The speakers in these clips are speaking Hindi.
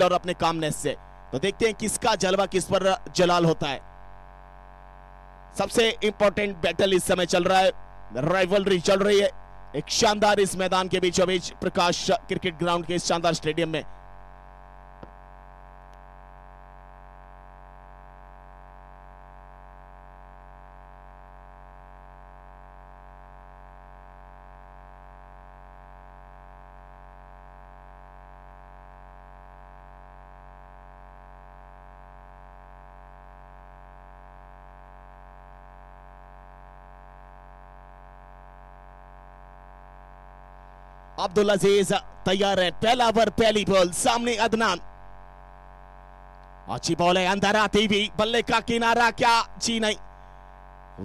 और अपने कामनेस से। तो देखते हैं किसका जलवा किस पर जलाल होता है। सबसे इंपॉर्टेंट बैटल इस समय चल रहा है, राइवलरी चल रही है एक शानदार इस मैदान के बीचों बीच प्रकाश क्रिकेट ग्राउंड के इस शानदार स्टेडियम में। अब्दुल अजीज तैयार है, पहला ओवर पहली बॉल, सामने अदनान, अच्छी बॉल है, अंदर आती हुई बल्ले का किनारा, क्या जी नहीं।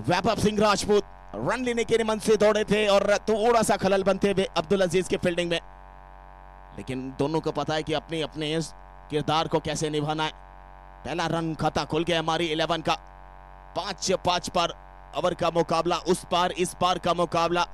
वैभव सिंह राजपूत रन लेने के मन से दौड़े थे और थोड़ा सा खलल बनते हुए अब्दुल अजीज के फील्डिंग में, लेकिन दोनों को पता है कि अपने अपने इस किरदार को कैसे निभाना है। पहला रन खाता खुल गया हमारी 11 का। 5-5 पर ओवर का मुकाबला, उस पार इस पार का मुकाबला।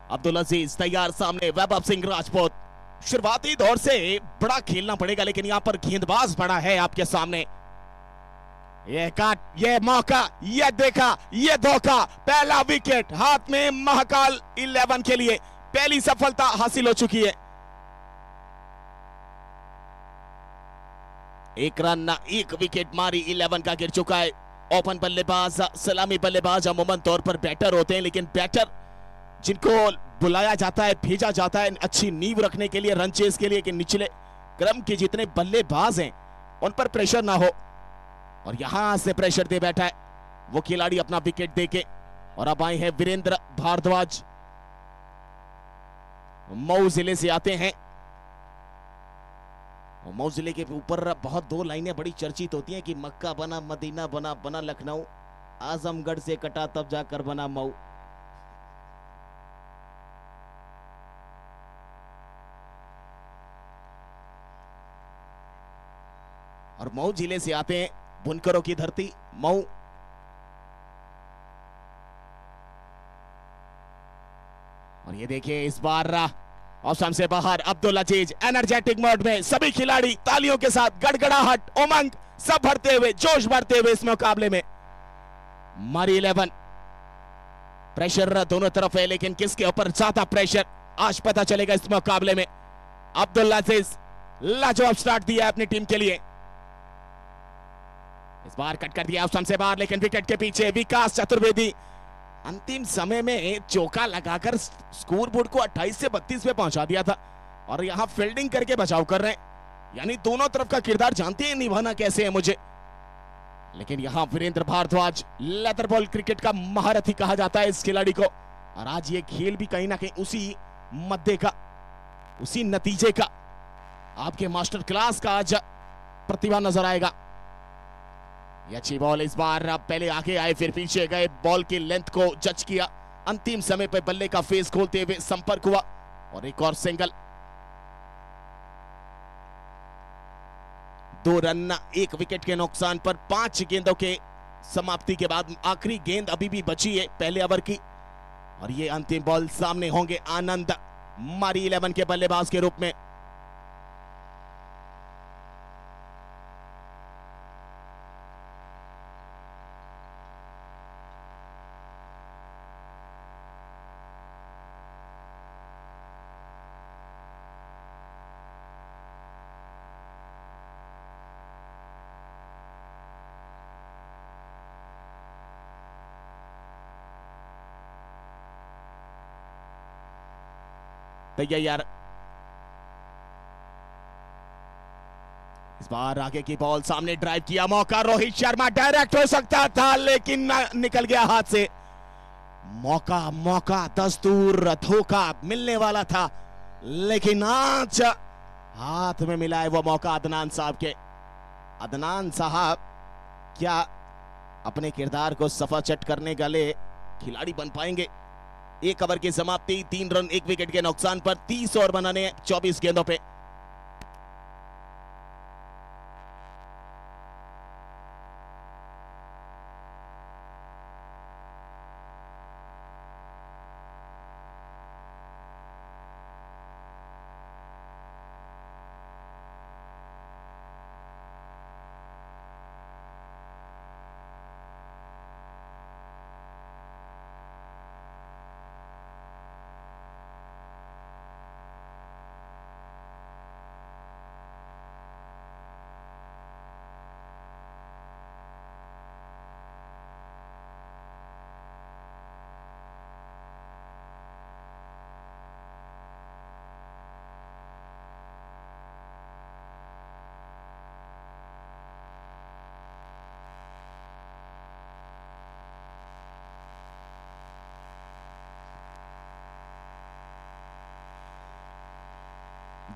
अब्दुल अजीज तैयार, सामने वैभव सिंह राजपूत। शुरुआती दौर से बड़ा खेलना पड़ेगा, लेकिन यहां पर गेंदबाज बड़ा है आपके सामने। ये काट, ये मौका, ये देखा, ये धोखा, पहला विकेट हाथ में महाकाल 11 के लिए पहली सफलता हासिल हो चुकी है। एक रन एक विकेट मारी 11 का गिर चुका है। ओपन बल्लेबाज, सलामी बल्लेबाज अमूमन तौर पर बैटर होते हैं, लेकिन बैटर जिनको बुलाया जाता है, भेजा जाता है अच्छी नींव रखने के लिए, रन चेस के लिए, कि निचले क्रम के जितने बल्लेबाज हैं उन पर प्रेशर ना हो, और यहां से प्रेशर दे बैठा है वो खिलाड़ी अपना विकेट देके। और अब आए हैं वीरेंद्र भारद्वाज, मऊ जिले से आते हैं। मऊ जिले के ऊपर बहुत दो लाइनें बड़ी चर्चित होती हैं कि मक्का बना मदीना बना, बना लखनऊ, आजमगढ़ से कटा तब जाकर बना मऊ। और मऊ जिले से आते हैं बुनकरों की धरती मऊ। और ये देखिए इस बार ऑप्शन से बाहर अब्दुल अजीज एनर्जेटिक मोड में, सभी खिलाड़ी तालियों के साथ गड़गड़ाहट, उमंग सब भरते हुए, जोश भरते हुए इस मुकाबले में। मारी 11, प्रेशर दोनों तरफ है, लेकिन किसके ऊपर ज्यादा प्रेशर आज पता चलेगा इस मुकाबले में। अब्दुल अजीज लाजवाब स्टार्ट दिया अपनी टीम के लिए। इस बार कट कर दिया ऑप्शन से बाहर, लेकिन विकेट के पीछे विकास चतुर्वेदी अंतिम समय में चौका लगाकर स्कोर बोर्ड को 28 से 32 पे पहुंचा दिया था, और यहां फील्डिंग करके बचाव कर रहे हैं। यानी दोनों तरफ का किरदार जानते हैं निभाना कैसे है मुझे। लेकिन यहां Virendra Bhardwaj leather ball cricket का महारथी कहा जाता है इस खिलाड़ी को, और आज ये खेल भी कहीं ना कहीं उसी मद्दे का, उसी नतीजे का, आपके मास्टर क्लास का आज प्रतिभा नजर आएगा। ये अच्छी बॉल, इस बार पहले आगे आए फिर पीछे गए, बॉल की लेंथ को जज किया, अंतिम समय पर बल्ले का फेस खोलते हुए संपर्क हुआ और एक और सिंगल। 2 रन 1 विकेट के नुकसान पर 5 गेंदों के समाप्ति के बाद आखिरी गेंद अभी भी बची है पहले ओवर की, और ये अंतिम बॉल सामने होंगे आनंद, मारी 11 के बल्लेबाज के रूप में। तैयार, इस बार आगे की बॉल, सामने ड्राइव किया, मौका, रोहित शर्मा डायरेक्ट हो सकता था लेकिन निकल गया हाथ से। मौका, मौका, दस्तूर, धोखा मिलने वाला था, लेकिन आज हाथ में मिला है वो मौका अदनान साहब के। अदनान साहब क्या अपने किरदार को सफाचट करने गले खिलाड़ी बन पाएंगे। एक ओवर की समाप्ति, 3 रन 1 विकेट के नुकसान पर 30 ओवर बनाने हैं 24 गेंदों पे।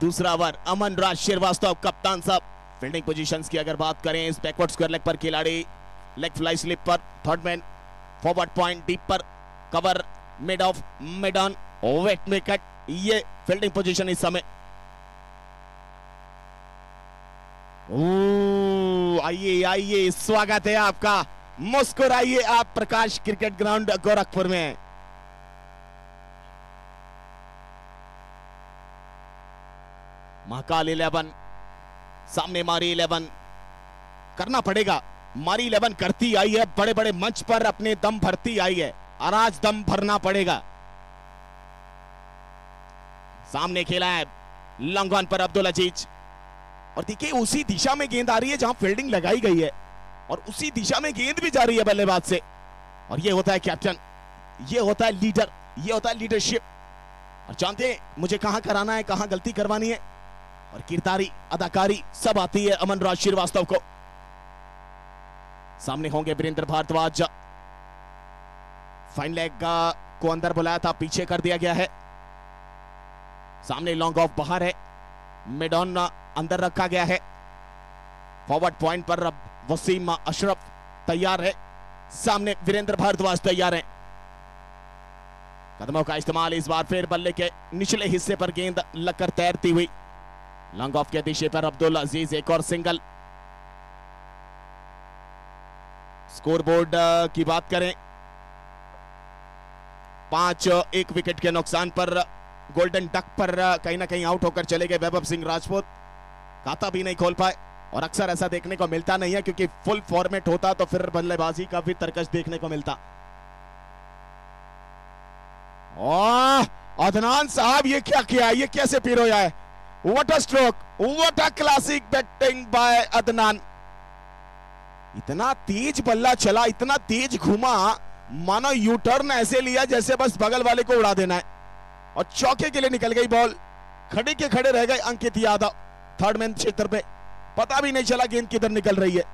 दूसरा ओवर, अमन राज श्रीवास्तव कप्तान साहब। फील्डिंग पोजीशंस की अगर बात करें, इस बैकवर्ड स्क्वायर लेग पर खिलाड़ी, लेग फ्लाई स्लिप पर third man, forward point deep पर, cover mid off, mid on, wait wicket, ये फील्डिंग पोजीशन इस समय। आइए आइए, स्वागत है आपका, मुस्कुराइए आप प्रकाश क्रिकेट ग्राउंड गोरखपुर में। महाकाल 11 सामने, मारी 11 करना पड़ेगा। मारी 11 करती आई है, बड़े बड़े मंच पर अपने दम भरती आई है, और आज दम भरना पड़ेगा। सामने खेला है लॉन्ग ऑन पर अब्दुल अजीज, और देखिए उसी दिशा में गेंद आ रही है जहां फील्डिंग लगाई गई है, और उसी दिशा में गेंद भी जा रही है बल्लेबाज से। और ये होता है कैप्टन, ये होता है लीडर, ये होता है लीडरशिप। और जानते हैं मुझे कहां कराना है, कहां गलती करवानी है, और किरदारी अदाकारी सब आती है अमन राज श्रीवास्तव को। सामने होंगे वीरेंद्र भारद्वाज, फाइन लेग को अंदर बुलाया था, पीछे कर दिया गया है। सामने लॉन्ग ऑफ बाहर है, मिड ऑन अंदर रखा गया है। फॉरवर्ड पॉइंट पर अब वसीम अशरफ तैयार है, सामने वीरेंद्र भारद्वाज तैयार है। कदमों का इस्तेमाल, इस बार फिर बल्ले के निचले हिस्से पर गेंद लगकर तैरती हुई। लॉन्ग ऑफ के दिशे पर अब्दुल अजीज, एक और सिंगल। स्कोरबोर्ड की बात करें, 5 1 विकेट के नुकसान पर गोल्डन डक पर कहीं ना कहीं आउट होकर चले गए वैभव सिंह राजपूत। खाता भी नहीं खोल पाए, और अक्सर ऐसा देखने को मिलता नहीं है, क्योंकि फुल फॉर्मेट होता तो फिर बल्लेबाजी का भी तरकश देखने को मिलता। अदनान साहब, ये क्या किया, ये कैसे पिरोया है? What a stroke, what a classic batting bye Adnan. इतना तेज बल्ला चला, इतना तेज घूमा, मानो यू टर्न ऐसे लिया जैसे बस बगल वाले को उड़ा देना है, और चौके के लिए निकल गई बॉल। खड़े के खड़े रह गए अंकित यादव थर्ड मैन क्षेत्र पे, पता भी नहीं चला गेंद किधर निकल रही है।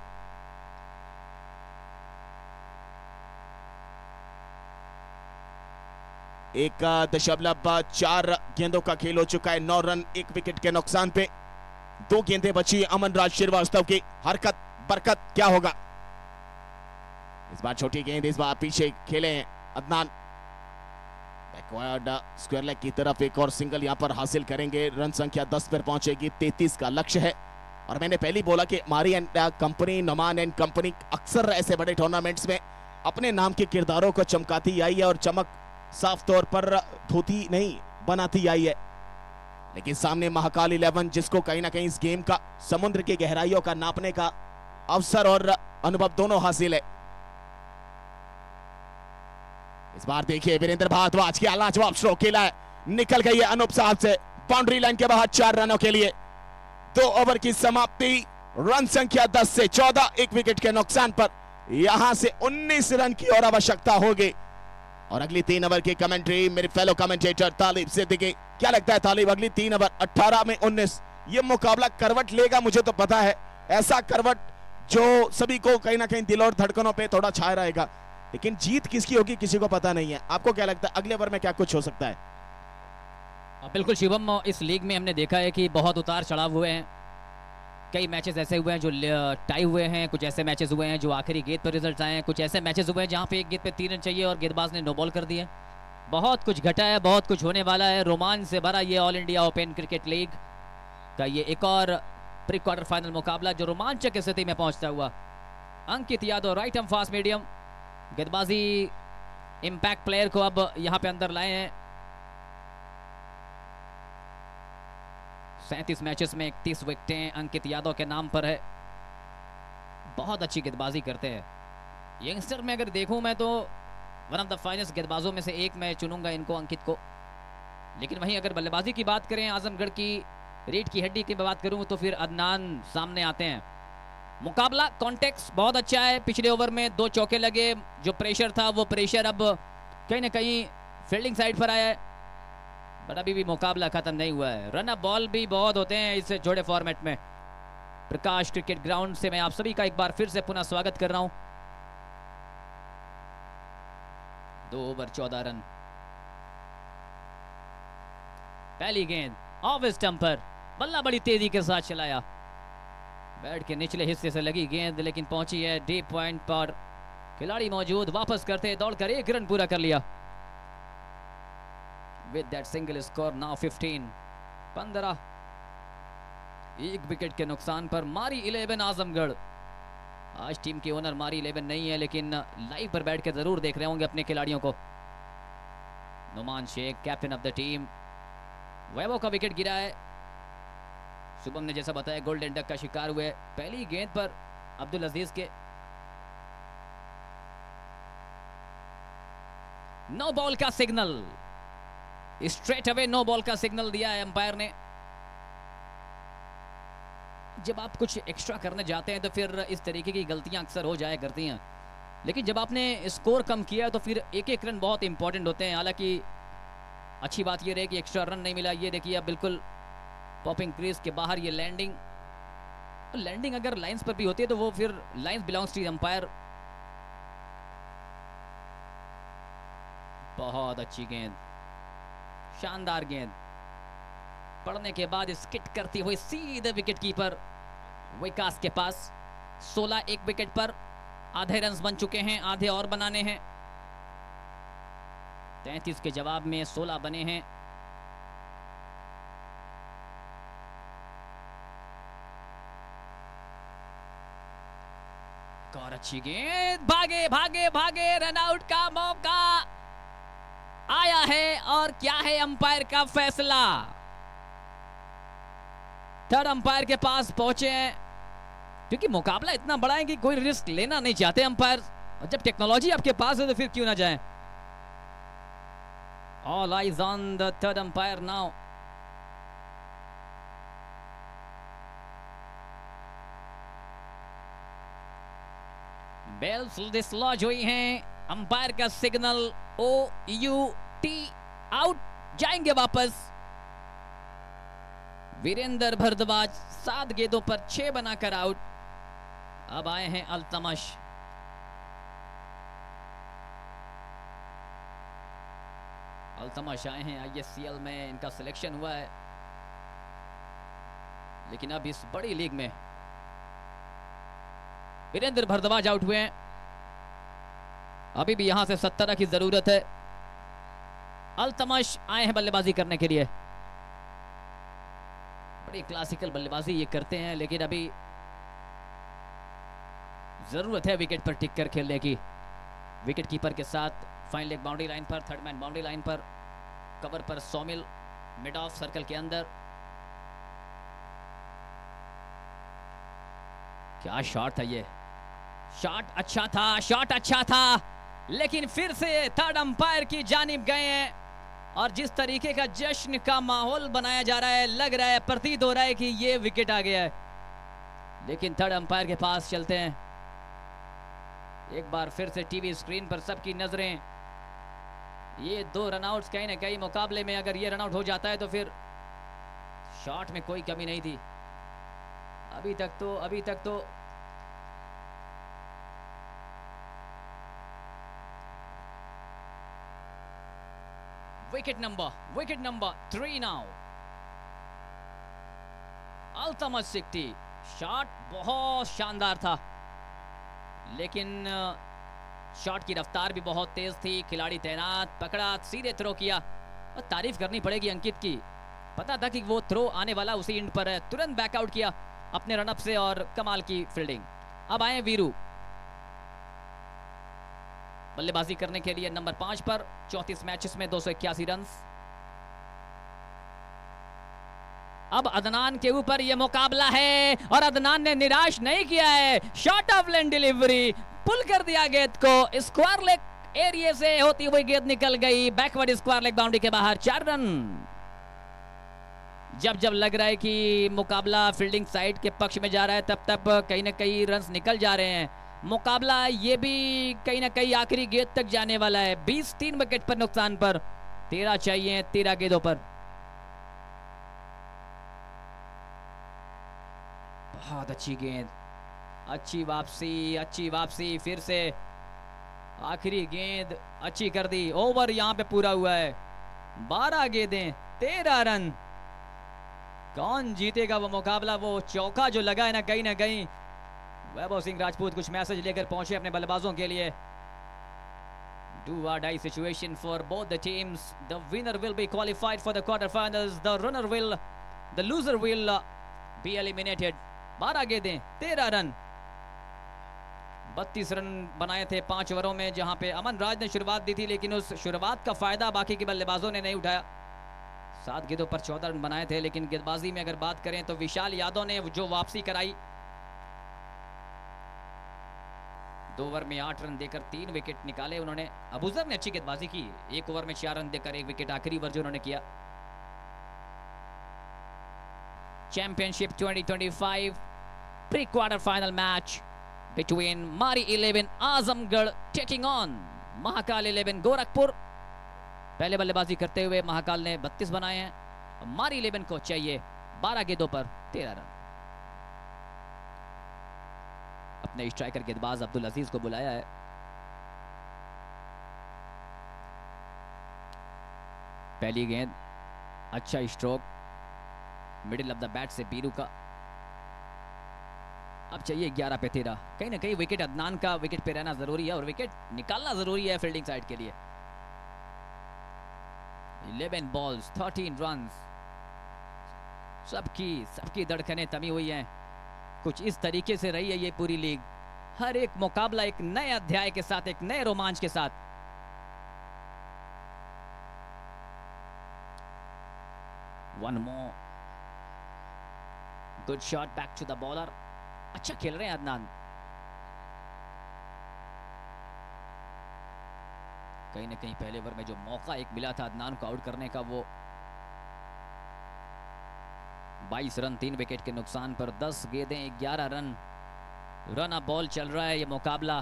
एक 1.4 गेंदों का खेल हो चुका है, 9 रन 1 विकेट के नुकसान पे। 2 गेंदें बची अमन राज श्रीवास्तव की, हरकत बरकत क्या होगा? इस बार छोटी गेंद, इस बार पीछे खेले अदनान, बैकवर्ड स्क्वायर लेग की तरफ एक और सिंगल यहां पर हासिल करेंगे। रन संख्या 10 पर पहुंचेगी, 33 का लक्ष्य है। और मैंने पहले बोला कि मारी एंड कंपनी, नमान एंड कंपनी अक्सर ऐसे बड़े टूर्नामेंट्स में अपने नाम के किरदारों को चमकाती आई है, और चमक साफ तौर पर धोती नहीं बनाती आई है। लेकिन सामने महाकाल 11, जिसको कहीं ना कहीं इस गेम का, समुद्र की गहराइयों का नापने का अवसर और अनुभव दोनों हासिल है। इस बार देखिए वीरेंद्र भारद्वाज की लाजवाब स्ट्रोक खेला है, निकल गई है अनूप साहब से बाउंड्री लाइन के बाहर 4 रनों के लिए। 2 ओवर की समाप्ति, रन संख्या 10 से 14, 1 विकेट के नुकसान पर यहां से 19 रन की और आवश्यकता होगी। और अगली 3 ओवर की कमेंट्री मेरे फेलो कमेंटेटर तालिब सिद्दीकी। क्या लगता है तालिब, अगली 3 ओवर 18 में 19, ये मुकाबला करवट लेगा? मुझे तो पता है, ऐसा करवट जो सभी को कहीं ना कहीं दिल और धड़कनों पे थोड़ा छाया रहेगा, लेकिन जीत किसकी होगी किसी को पता नहीं है। आपको क्या लगता है अगले ओवर में क्या कुछ हो सकता है? बिल्कुल शिवम, इस लीग में हमने देखा है कि बहुत उतार चढ़ाव हुए हैं, कई मैचेस ऐसे हुए हैं जो टाई हुए हैं, कुछ ऐसे मैचेस हुए हैं जो आखिरी गेंद पर रिजल्ट आए हैं, कुछ ऐसे मैचेस हुए हैं जहां पे एक गेंद पे 3 रन चाहिए और गेंदबाज ने नो बॉल कर दिए। बहुत कुछ घटा है, बहुत कुछ होने वाला है। रोमांच से भरा ये all India open cricket league का ये एक और प्री क्वार्टर फाइनल मुकाबला जो रोमांचक स्थिति में पहुंचता हुआ। Ankit Yadav right arm fast medium गेंदबाजी इंपैक्ट प्लेयर को अब यहां पे अंदर लाए हैं। 37 मैचेस में 31 विकेटें अंकित यादव के नाम पर है। बहुत अच्छी गेंदबाजी करते हैं यंगस्टर में। अगर देखूं मैं तो वन ऑफ द फाइनेस्ट गेंदबाजों में से एक मैं चुनूंगा इनको, अंकित को। लेकिन वहीं अगर बल्लेबाजी की बात करें, आजमगढ़ की रीढ़ की हड्डी की बात करूं तो फिर अदनान सामने आते हैं। मुकाबला कॉन्टेक्स्ट बहुत अच्छा है। पिछले ओवर में 2 चौके लगे, जो प्रेशर था वो प्रेशर अब कहीं ना कहीं फील्डिंग साइड पर आया है, बट अभी भी मुकाबला खत्म नहीं हुआ है। रन अप बॉल भी बहुत होते हैं इस जोड़े फॉर्मेट में। प्रकाश क्रिकेट ग्राउंड से मैं आप सभी का एक बार फिर से पुनः स्वागत कर रहा हूं। 2 ओवर 14 रन। पहली गेंद ऑफ स्टंप पर, बल्ला बड़ी तेजी के साथ चलाया, बैट के निचले हिस्से से लगी गेंद लेकिन पहुंची है डीप पॉइंट पर। खिलाड़ी मौजूद, वापस करते दौड़कर 1 रन पूरा कर लिया। With that single score now 15 एक विकेट के नुकसान पर मारी 11 आजमगढ़। आज टीम के ओनर मारी 11 नहीं है, लेकिन लाइव पर बैठ के जरूर देख रहे होंगे अपने खिलाड़ियों को। Numan Shaikh captain of the team. Vaibhav का विकेट गिरा है। शुभम ने जैसा बताया गोल्डन डक का शिकार हुए पहली गेंद पर अब्दुल अजीज के। नो बॉल का signal, straight away no ball का सिग्नल दिया है अंपायर ने। जब आप कुछ एक्स्ट्रा करने जाते हैं तो फिर इस तरीके की गलतियां अक्सर हो जाया करती हैं, लेकिन जब आपने स्कोर कम किया तो फिर एक एक रन बहुत इंपॉर्टेंट होते हैं। हालांकि अच्छी बात यह रही कि एक्स्ट्रा रन नहीं मिला। ये देखिए अब बिल्कुल पॉपिंग क्रीज के बाहर ये लैंडिंग अगर लाइंस पर भी होती है तो वो फिर लाइंस बिलोंग्स टू अंपायर। बहुत अच्छी गेंद, शानदार गेंद पड़ने के बाद स्किट करती हुई सीधे विकेट कीपर विकास के पास। 16 एक विकेट पर आधे रन बन चुके हैं, आधे और बनाने हैं। 33 के जवाब में 16 बने हैं। और अच्छी गेंद, भागे भागे भागे, रन आउट का मौका आया है। और क्या है अंपायर का फैसला? थर्ड अंपायर के पास पहुंचे हैं, क्योंकि मुकाबला इतना बड़ा है कि कोई रिस्क लेना नहीं चाहते अंपायर। और जब टेक्नोलॉजी आपके पास है तो फिर क्यों ना जाएं। All eyes on the third umpire now. Bails dislodge हुई हैं। अंपायर का सिग्नल OUT, आउट जाएंगे वापस। वीरेंद्र भारद्वाज 7 गेंदों पर 6 बनाकर आउट। अब आए हैं अल्तमश। अल्तमश आए हैं ISCL में, इनका सिलेक्शन हुआ है, लेकिन अब इस बड़ी लीग में वीरेंद्र भारद्वाज आउट हुए हैं। अभी भी यहां से 17 की जरूरत है। अल्तमश आए हैं बल्लेबाजी करने के लिए। बड़ी क्लासिकल बल्लेबाजी ये करते हैं, लेकिन अभी जरूरत है विकेट पर टिक कर खेलने की। विकेट कीपर के साथ फाइन लेग बाउंड्री लाइन पर, थर्ड मैन बाउंड्री लाइन पर, कवर पर सोमिल, मिड ऑफ सर्कल के अंदर। क्या शॉट था ये, शॉट अच्छा था, शॉट अच्छा था, लेकिन फिर से थर्ड अंपायर की जानिब गए हैं। और जिस तरीके का जश्न का माहौल बनाया जा रहा है, लग रहा है, प्रतीत हो रहा है कि ये विकेट आ गया है, लेकिन थर्ड अंपायर के पास चलते हैं। एक बार फिर से टीवी स्क्रीन पर सबकी नजरें, ये 2 रनआउट्स कहीं ना कहीं मुकाबले में, अगर ये रनआउट हो जाता है तो फिर शॉट में कोई कमी नहीं थी। अभी तक तो wicket number 3 now. Altamash 60 shot बहुत शानदार था, लेकिन शॉट की रफ्तार भी बहुत तेज थी। खिलाड़ी तैनात, पकड़ा, सीधे थ्रो किया। और तारीफ करनी पड़ेगी अंकित की, पता था कि वो थ्रो आने वाला उसी एंड पर है, तुरंत बैकआउट किया अपने रनअप से और कमाल की फील्डिंग। अब आए वीरू बल्लेबाजी करने के लिए नंबर 5 पर। 34 मैचेस में 281 रन। अब अदनान के ऊपर यह मुकाबला है और अदनान ने निराश नहीं किया है। शॉर्ट ऑफ लेन डिलीवरी, पुल कर दिया गेंद को, स्क्वायर लेग एरिया से होती हुई गेंद निकल गई बैकवर्ड स्क्वायर लेग बाउंड्री के बाहर। 4 रन। जब जब लग रहा है कि मुकाबला फील्डिंग साइड के पक्ष में जा रहा है, तब तब कहीं ना कहीं रन्स निकल जा रहे हैं। मुकाबला ये भी कहीं ना कहीं आखिरी गेंद तक जाने वाला है। 20 3 विकेट पर नुकसान पर, 13 चाहिए 13 गेंदों पर। बहुत अच्छी गेंद, अच्छी वापसी, फिर से आखिरी गेंद अच्छी कर दी। ओवर यहां पे पूरा हुआ है। 12 गेंदें 13 रन। कौन जीतेगा वो मुकाबला? वो चौका जो लगा है ना कहीं वैभव सिंह राजपूत कुछ मैसेज लेकर पहुंचे अपने बल्लेबाजों के लिए। Do or die situation for both the teams. The winner will be qualified for the quarterfinals. The loser will be eliminated. 12 गेंदें 13 रन, 32 रन बनाए थे 5 ओवरों में, जहां पे अमन राज ने शुरुआत दी थी, लेकिन उस शुरुआत का फायदा बाकी के बल्लेबाजों ने नहीं उठाया। 7 गेंदों पर 14 रन बनाए थे, लेकिन गेंदबाजी में अगर बात करें तो विशाल यादव ने जो वापसी कराई, 2 ओवर में 8 रन देकर 3 विकेट निकाले उन्होंने। अबूजर ने अच्छी गेंदबाजी की, 1 ओवर में 4 रन देकर 1 विकेट आखिरी ओवर जो उन्होंने किया। Championship 2025 pre quarter final match between मारी 11 आजमगढ़ टेकिंग ऑन महाकाल 11 गोरखपुर। पहले बल्लेबाजी करते हुए महाकाल ने 32 बनाए हैं। मारी 11 को चाहिए 12 गेंदों पर 13 रन। अपने स्ट्राइकर गेंदबाज अब्दुल अजीज को बुलाया है। पहली गेंद, अच्छा stroke, middle of the bat से बीरू का। अब चाहिए 11 पे 13। कहीं ना कहीं विकेट अदनान का विकेट पे रहना जरूरी है और विकेट निकालना जरूरी है फील्डिंग साइड के लिए। 11 बॉल्स 13 रन। सबकी धड़कनें थमी हुई हैं। कुछ इस तरीके से रही है ये पूरी लीग। हर एक मुकाबला एक नए अध्याय के साथ, एक नए रोमांच के साथ। One more good shot back to the bowler. अच्छा खेल रहे हैं अदनान। कहीं ना कहीं पहले ओवर में जो मौका एक मिला था अदनान को आउट करने का, वो 22 रन 3 विकेट के नुकसान पर, 10 गेंदें 11 रन। रन अ बॉल चल रहा है ये मुकाबला।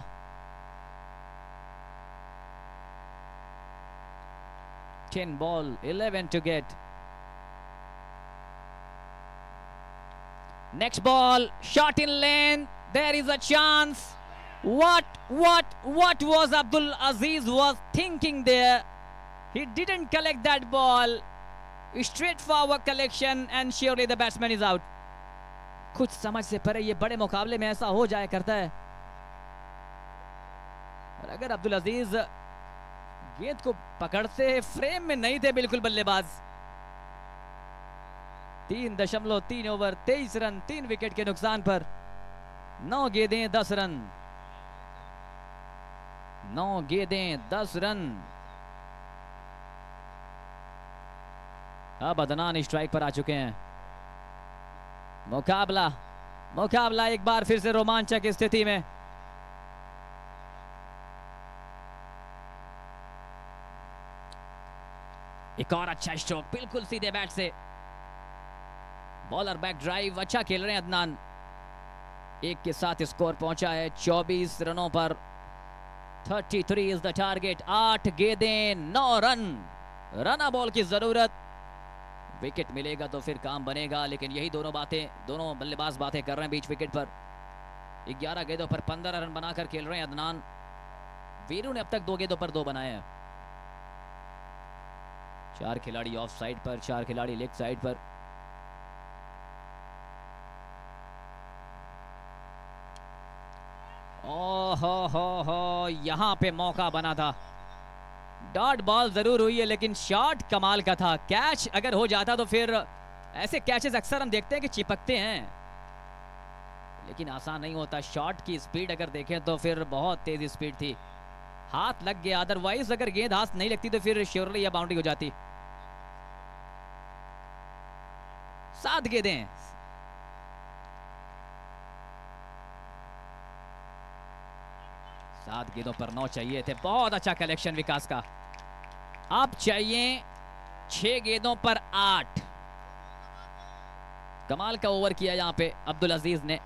Ten ball 11 to get. Next ball, shot in lane. There is a chance. What was Abdul Aziz was thinking there? He didn't collect that ball. Straightforward collection and surely the batsman is out. कुछ समझ से परे ये बड़े मुकाबले में ऐसा हो जाया करता है। और अगर अब्दुल अजीज गेंद को पकड़ते, फ्रेम में नहीं थे बिल्कुल बल्लेबाज। 3.3 ओवर 23 रन 3 विकेट के नुकसान पर, 9 गेंदें 10 रन। 9 गेंदें 10 रन। अब अदनान स्ट्राइक पर आ चुके हैं। मुकाबला एक बार फिर से रोमांचक स्थिति में। एक और अच्छा स्ट्रोक बिल्कुल सीधे बैट से। बॉलर बैक ड्राइव, अच्छा खेल रहे हैं अदनान। एक के साथ स्कोर पहुंचा है 24 रनों पर। 33 इज द टारगेट। 8 गेंदें 9 रन। रन बॉल की जरूरत। विकेट मिलेगा तो फिर काम बनेगा, लेकिन यही दोनों बल्लेबाज बातें कर रहे हैं बीच विकेट पर। 11 गेंदों पर 15 रन बनाकर खेल रहे हैं अदनान। वीरू ने अब तक 2 गेंदों पर 2 बनाए हैं। 4 खिलाड़ी ऑफ साइड पर, 4 खिलाड़ी लेग साइड पर। हो यहाँ पे मौका बना था। डॉट बॉल जरूर हुई है लेकिन शॉट कमाल का था। कैच अगर हो जाता तो फिर ऐसे कैचेस अक्सर हम देखते हैं कि चिपकते हैं, लेकिन आसान नहीं होता। शॉट की स्पीड अगर देखें तो फिर बहुत तेज स्पीड थी, हाथ लग गया। अदरवाइज अगर गेंद हाथ नहीं लगती तो फिर श्योरली यह बाउंड्री हो जाती। 7 गेंदें, सात गेंदों पर 9 चाहिए थे। बहुत अच्छा कलेक्शन विकास का। अब चाहिए 6 गेंदों पर 8। कमाल का ओवर किया यहाँ पे अब्दुल अजीज ने,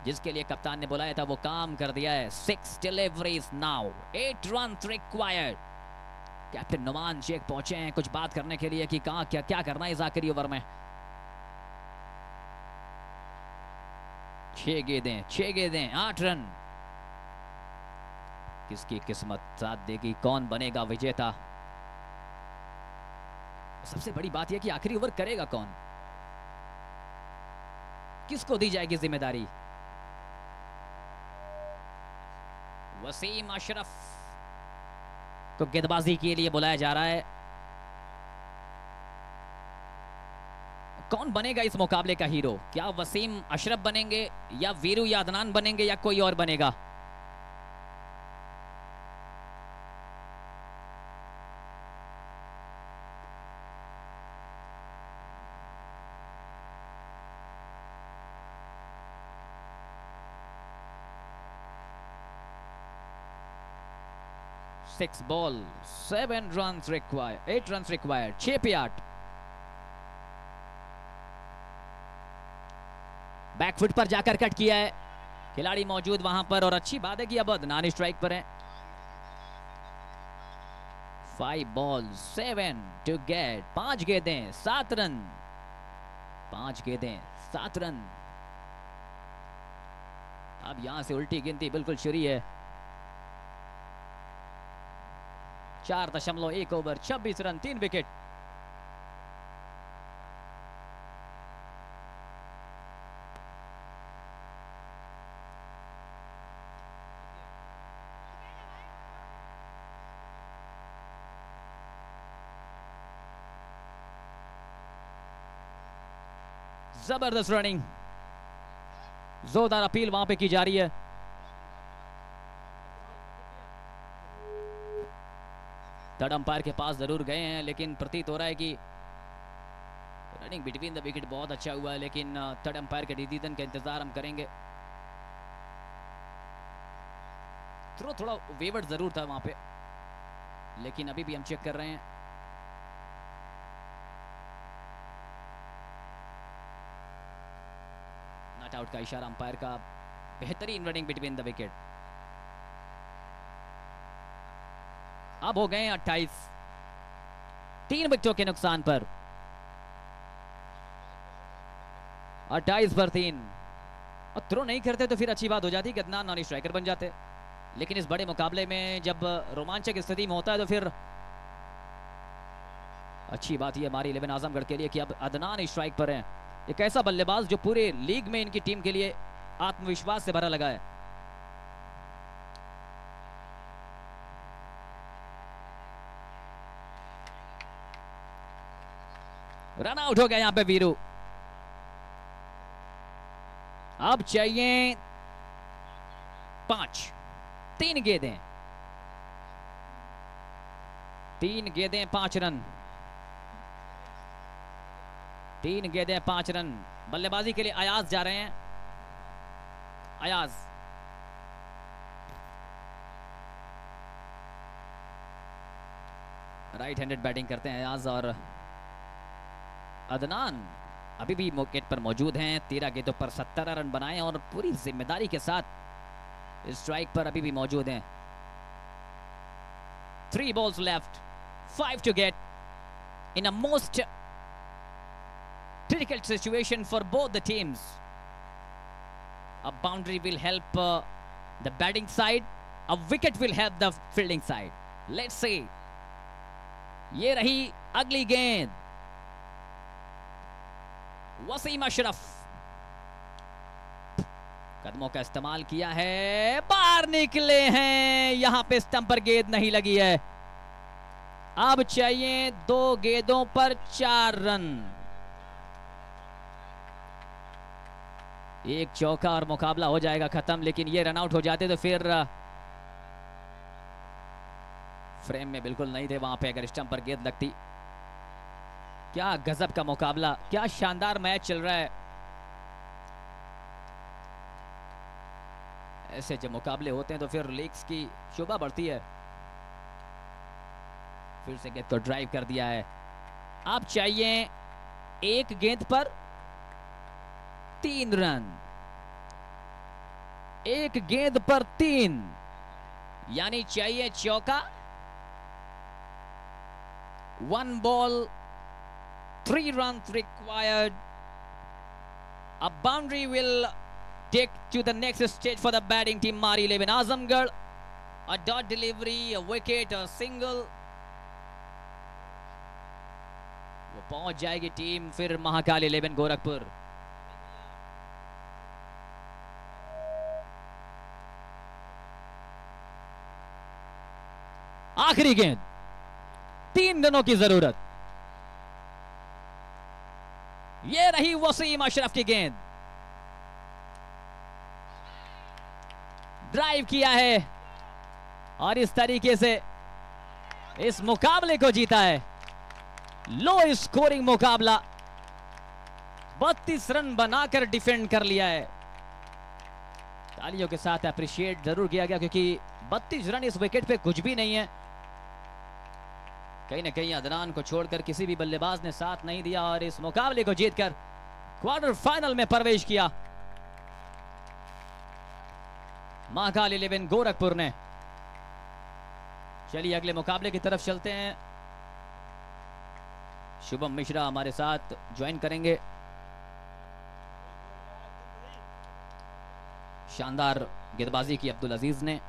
जिसके लिए कप्तान ने बुलाया था वो काम कर दिया है। 6 deliveries now, 8 runs required. Captain Numan Sheikh पहुंचे हैं कुछ बात करने के लिए कि कहां क्या क्या करना है इस आखिरी ओवर में। 6 गेंदें 8 रन। किसकी किस्मत साथ देगी, कौन बनेगा विजेता। सबसे बड़ी बात यह कि आखिरी ओवर करेगा कौन, किसको दी जाएगी जिम्मेदारी। वसीम अशरफ को गेंदबाजी के लिए बुलाया जा रहा है। कौन बनेगा इस मुकाबले का हीरो, क्या वसीम अशरफ बनेंगे या वीरू या अदनान बनेंगे या कोई और बनेगा। Six ball 7 runs required, 8 runs required, 6 पे 8। बैकफुट पर जाकर कट किया है, खिलाड़ी मौजूद वहां पर, और अच्छी बात है कि अब अदनान स्ट्राइक पर है। 5 बॉल 7 टू गेट, 5 गेंदें 7 रन, 5 गेंदें 7 रन। अब यहां से उल्टी गिनती बिल्कुल शुरू है। 4.1 ओवर, 26 रन, 3 विकेट। जबरदस्त रनिंग, जोरदार अपील वहां पे की जा रही है। थर्ड अंपायर के पास जरूर गए हैं, लेकिन प्रतीत हो रहा है कि रनिंग बिटवीन द विकेट बहुत अच्छा हुआ है, लेकिन थर्ड अंपायर के डिसीजन का इंतजार हम करेंगे। थ्रो थोड़ा वेवर्ड जरूर था वहां पे, लेकिन अभी भी हम चेक कर रहे हैं। नॉट आउट का इशारा अंपायर का। बेहतरीन रनिंग बिटवीन द विकेट। अब हो गए 28, 3 विकेटों के नुकसान पर। 28 पर 3। और थ्रो नहीं करते तो फिर अच्छी बात हो जाती कि अदनान नॉन स्ट्राइकर बन जाते, लेकिन इस बड़े मुकाबले में जब रोमांचक स्थिति में होता है तो फिर अच्छी बात यह हमारी 11 आजमगढ़ के लिए कि अब अदनान स्ट्राइक पर हैं। एक ऐसा बल्लेबाज जो पूरे लीग में इनकी टीम के लिए आत्मविश्वास से भरा लगा है। रन आउट हो गया यहां पे वीरू। अब चाहिए 5, 3 गेंदें, 3 गेंदें 5 रन, 3 गेंदें 5 रन। बल्लेबाजी के लिए अयाज जा रहे हैं। अयाज राइट हैंडेड बैटिंग करते हैं अयाज, और अदनान अभी भी विकेट पर मौजूद हैं। 13 गेंदों पर 17 रन बनाए और पूरी जिम्मेदारी के साथ स्ट्राइक पर अभी भी मौजूद हैं। 3 balls left, 5 to get in a most critical situation for both the teams. A boundary will help the batting side, a wicket will help the fielding side. Let's see. ये रही अगली गेंद। वसीम अशरफ कदमों का इस्तेमाल किया है, बाहर निकले हैं। यहां पे स्टंप पर गेंद नहीं लगी है। अब चाहिए 2 गेंदों पर 4 रन। एक चौका और मुकाबला हो जाएगा खत्म, लेकिन ये रन आउट हो जाते तो फिर फ्रेम में बिल्कुल नहीं थे वहां पे अगर स्टंप पर गेंद लगती। क्या गजब का मुकाबला, क्या शानदार मैच चल रहा है। ऐसे जब मुकाबले होते हैं तो फिर लीग्स की शोभा बढ़ती है। फिर से गेंद को ड्राइव कर दिया है। अब चाहिए 1 गेंद पर 3 रन। 1 गेंद पर 3 यानी चाहिए चौका। 1 ball 3 runs required. A boundary will take to the next stage for the batting team Mahar 11 Azamgarh. A dot delivery, a wicket, a single. वो पहुंच जाएगी टीम फिर महाकाल 11 गोरखपुर। आखिरी गेंद, 3 रनों की जरूरत। ये रही वसीम अशरफ की गेंद, ड्राइव किया है और इस तरीके से इस मुकाबले को जीता है। लो स्कोरिंग मुकाबला, 32 रन बनाकर डिफेंड कर लिया है। तालियों के साथ अप्रिशिएट जरूर किया गया क्योंकि 32 रन इस विकेट पे कुछ भी नहीं है। कहीं ना कहीं अदनान को छोड़कर किसी भी बल्लेबाज ने साथ नहीं दिया और इस मुकाबले को जीतकर क्वार्टर फाइनल में प्रवेश किया महाकाल 11 गोरखपुर ने। चलिए अगले मुकाबले की तरफ चलते हैं। शुभम मिश्रा हमारे साथ ज्वाइन करेंगे। शानदार गेंदबाजी की अब्दुल अजीज ने,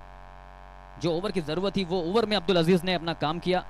जो ओवर की जरूरत थी वो ओवर में अब्दुल अजीज ने अपना काम किया।